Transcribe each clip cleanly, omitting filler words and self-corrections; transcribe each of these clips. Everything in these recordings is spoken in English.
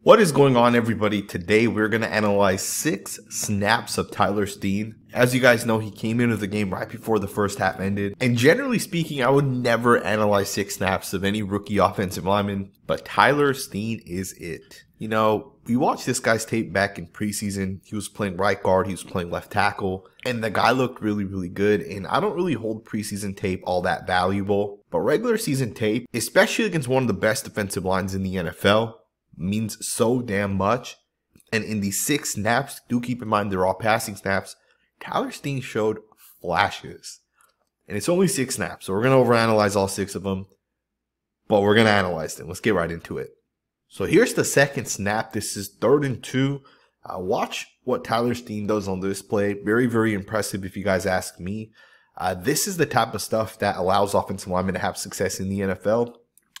What is going on, everybody? Today we're going to analyze 6 snaps of Tyler Steen. As you guys know, he came into the game right before the first half ended. And generally speaking, I would never analyze 6 snaps of any rookie offensive lineman, but Tyler Steen is it. You know, we watched this guy's tape back in preseason. He was playing right guard, he was playing left tackle, and the guy looked really good. And I don't really hold preseason tape all that valuable, but regular season tape, especially against one of the best defensive lines in the NFL, means so damn much. And in these 6 snaps, do keep in mind they're all passing snaps, Tyler Steen showed flashes. And it's only 6 snaps, so we're going to overanalyze all 6 of them, but we're going to analyze them. Let's get right into it. So here's the second snap. This is 3rd and 2. Watch what Tyler Steen does on this play. Very impressive if you guys ask me. This is the type of stuff that allows offensive linemen to have success in the NFL.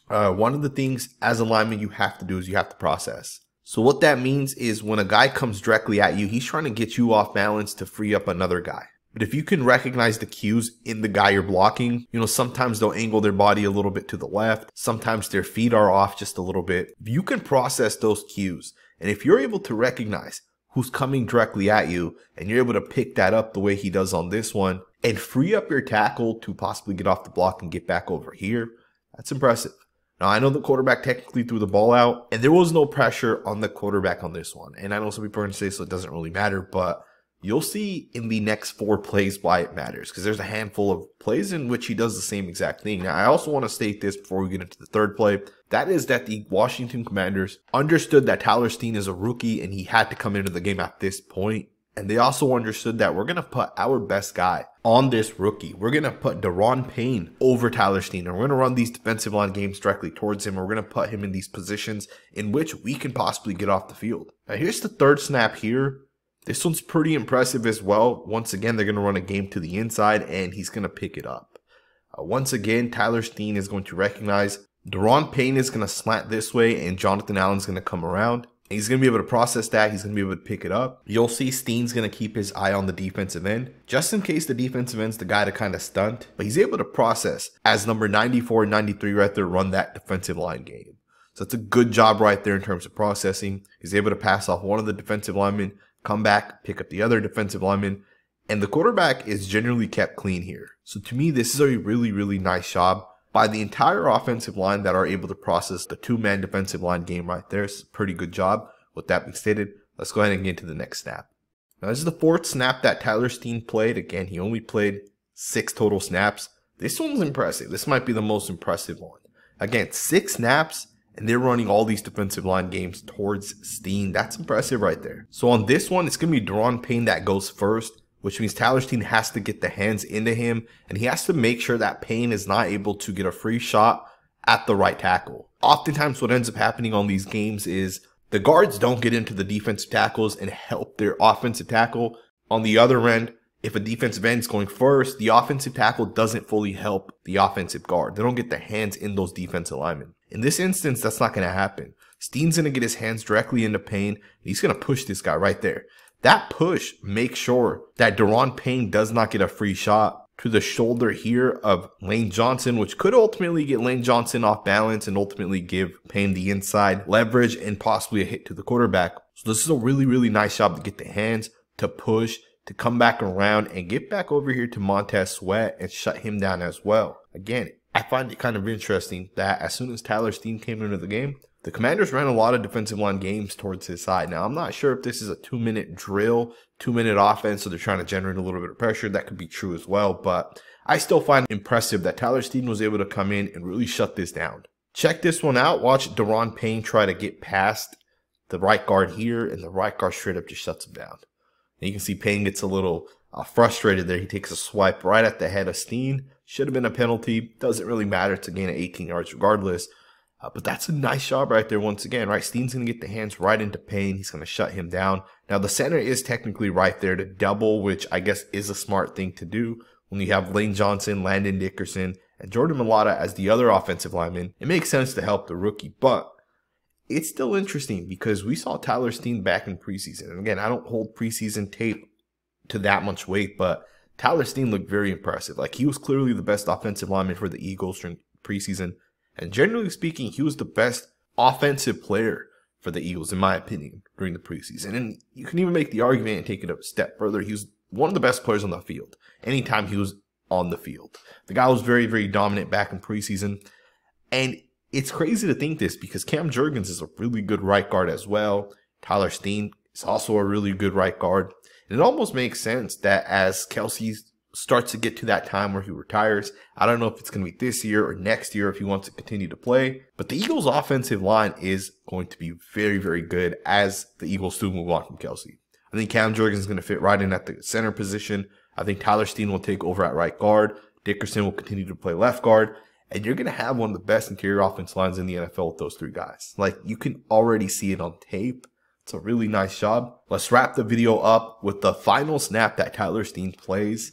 One of the things as a lineman you have to do is you have to process. So what that means is when a guy comes directly at you, he's trying to get you off balance to free up another guy. But if you can recognize the cues in the guy you're blocking, you know, sometimes they'll angle their body a little bit to the left. Sometimes their feet are off just a little bit. If you can process those cues, and if you're able to recognize who's coming directly at you, and you're able to pick that up the way he does on this one, and free up your tackle to possibly get off the block and get back over here, that's impressive. Now, I know the quarterback technically threw the ball out, and there was no pressure on the quarterback on this one. And I know some people are going to say, so it doesn't really matter, but you'll see in the next 4 plays why it matters, because there's a handful of plays in which he does the same exact thing. Now, I also want to state this before we get into the 3rd play. That is that the Washington Commanders understood that Tyler Steen is a rookie, and he had to come into the game at this point. And they also understood that we're going to put our best guy on this rookie. We're going to put Daron Payne over Tyler Steen. And we're going to run these defensive line games directly towards him. We're going to put him in these positions in which we can possibly get off the field. Now, here's the 3rd snap here. This one's pretty impressive as well. Once again, they're going to run a game to the inside, and he's going to pick it up. Once again, Tyler Steen is going to recognize Daron Payne is going to slant this way, and Jonathan Allen's going to come around. He's going to be able to process that. He's going to be able to pick it up. You'll see Steen's going to keep his eye on the defensive end, just in case the defensive end's the guy to kind of stunt. But he's able to process as number 94 and 93 right there run that defensive line game. So it's a good job right there in terms of processing. He's able to pass off one of the defensive linemen, come back, pick up the other defensive lineman, and the quarterback is generally kept clean here. So to me, this is a really nice job by the entire offensive line that are able to process the 2-man defensive line game right there. It's a pretty good job. With that being stated, let's go ahead and get into the next snap. Now, this is the 4th snap that Tyler Steen played. Again, he only played 6 total snaps. This one's impressive. This might be the most impressive one. Again, 6 snaps, and they're running all these defensive line games towards Steen. That's impressive right there. So on this one, it's going to be Daron Payne that goes first, which means Tyler Steen has to get the hands into him, and he has to make sure that Payne is not able to get a free shot at the right tackle. Oftentimes what ends up happening on these games is the guards don't get into the defensive tackles and help their offensive tackle. On the other end, if a defensive end is going first, the offensive tackle doesn't fully help the offensive guard. They don't get their hands in those defensive linemen. In this instance, that's not going to happen. Steen's going to get his hands directly into Payne, and he's going to push this guy right there. That push makes sure that Daron Payne does not get a free shot to the shoulder here of Lane Johnson, which could ultimately get Lane Johnson off balance and ultimately give Payne the inside leverage and possibly a hit to the quarterback. So this is a really nice job to get the hands, to push, to come back around and get back over here to Montez Sweat and shut him down as well. Again, I find it kind of interesting that as soon as Tyler Steen came into the game, the Commanders ran a lot of defensive line games towards his side. Now, I'm not sure if this is a 2-minute drill, 2-minute offense, so they're trying to generate a little bit of pressure. That could be true as well, but I still find it impressive that Tyler Steen was able to come in and really shut this down. Check this one out. Watch Daron Payne try to get past the right guard here, and the right guard straight up just shuts him down. And you can see Payne gets a little frustrated there. He takes a swipe right at the head of Steen. Should have been a penalty. Doesn't really matter. It's a gain of 18 yards regardless. But that's a nice job right there once again, right? Steen's going to get the hands right into Payne. He's going to shut him down. Now, the center is technically right there to double, which I guess is a smart thing to do. When you have Lane Johnson, Landon Dickerson, and Jordan Mailata as the other offensive linemen, it makes sense to help the rookie. But it's still interesting because we saw Tyler Steen back in preseason. And again, I don't hold preseason tape to that much weight, but Tyler Steen looked very impressive. Like, he was clearly the best offensive lineman for the Eagles during preseason. And generally speaking, he was the best offensive player for the Eagles, in my opinion, during the preseason. And you can even make the argument and take it a step further. He was one of the best players on the field anytime he was on the field. The guy was very, very dominant back in preseason. And it's crazy to think this because Cam Jurgens is a really good right guard as well. Tyler Steen is also a really good right guard. And it almost makes sense that as Kelce starts to get to that time where he retires, I don't know if it's going to be this year or next year if he wants to continue to play, but the Eagles' offensive line is going to be very, very good as the Eagles do move on from Kelce. I think Cam Jurgens is going to fit right in at the center position. I think Tyler Steen will take over at right guard. Dickerson will continue to play left guard. And you're going to have one of the best interior offense lines in the NFL with those three guys. Like, you can already see it on tape. It's a really nice job. Let's wrap the video up with the final snap that Tyler Steen plays.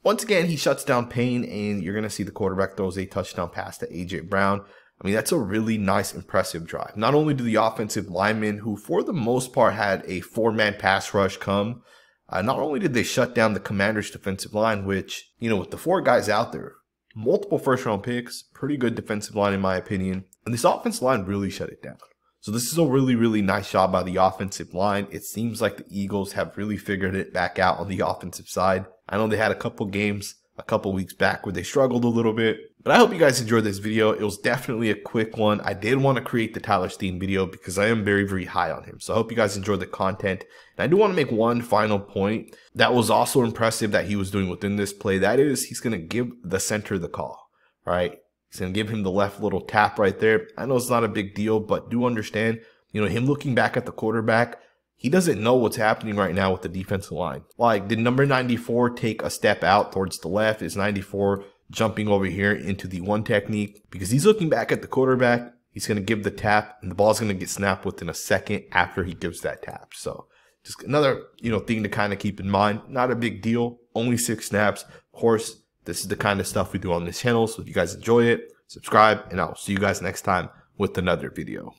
Once again, he shuts down Payne, and you're going to see the quarterback throws a touchdown pass to A.J. Brown. I mean, that's a really nice, impressive drive. Not only do the offensive linemen, who for the most part had a four-man pass rush come, not only did they shut down the Commanders' defensive line, which, you know, with the four guys out there, multiple first-round picks, pretty good defensive line in my opinion, and this offensive line really shut it down. So this is a really, really nice job by the offensive line. It seems like the Eagles have really figured it back out on the offensive side. I know they had a couple games a couple weeks back where they struggled a little bit, but I hope you guys enjoyed this video. It was definitely a quick one. I did want to create the Tyler Steen video because I am very, very high on him. So I hope you guys enjoyed the content. And I do want to make one final point that was also impressive that he was doing within this play. That is, he's going to give the center the call, right? He's going to give him the left little tap right there. I know it's not a big deal, but do understand, you know, him looking back at the quarterback, he doesn't know what's happening right now with the defensive line. Like, did number 94 take a step out towards the left? Is 94 jumping over here into the one technique? Because he's looking back at the quarterback, he's going to give the tap, and the ball's going to get snapped within a second after he gives that tap. So just another, you know, thing to kind of keep in mind. Not a big deal. Only 6 snaps. Of course, this is the kind of stuff we do on this channel. So if you guys enjoy it, subscribe, and I'll see you guys next time with another video.